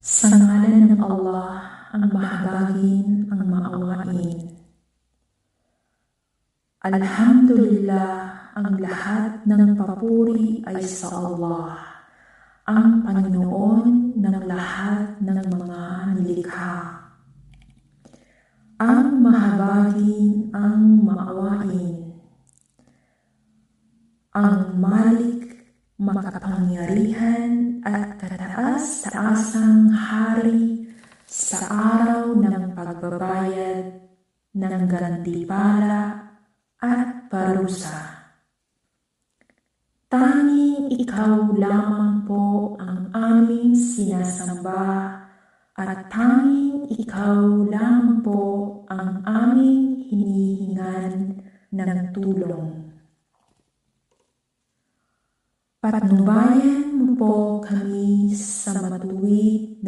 Sa ngalan ng Allah, ang mahabagin, ang maawain. Alhamdulillah, ang lahat ng papuri ay sa Allah, ang Panginoon ng lahat ng mga nilikha. Ang mahabagin, ang maawain. Ang Malik, makapangyarihan at kataas-taasang hari sa araw ng pagbabayad ng gantimpala at parusa. Tanging ikaw lamang po ang aming sinasamba at tanging ikaw lamang po ang aming hinihingan ng tulong. Patnubayan mo po kami sa matuwid na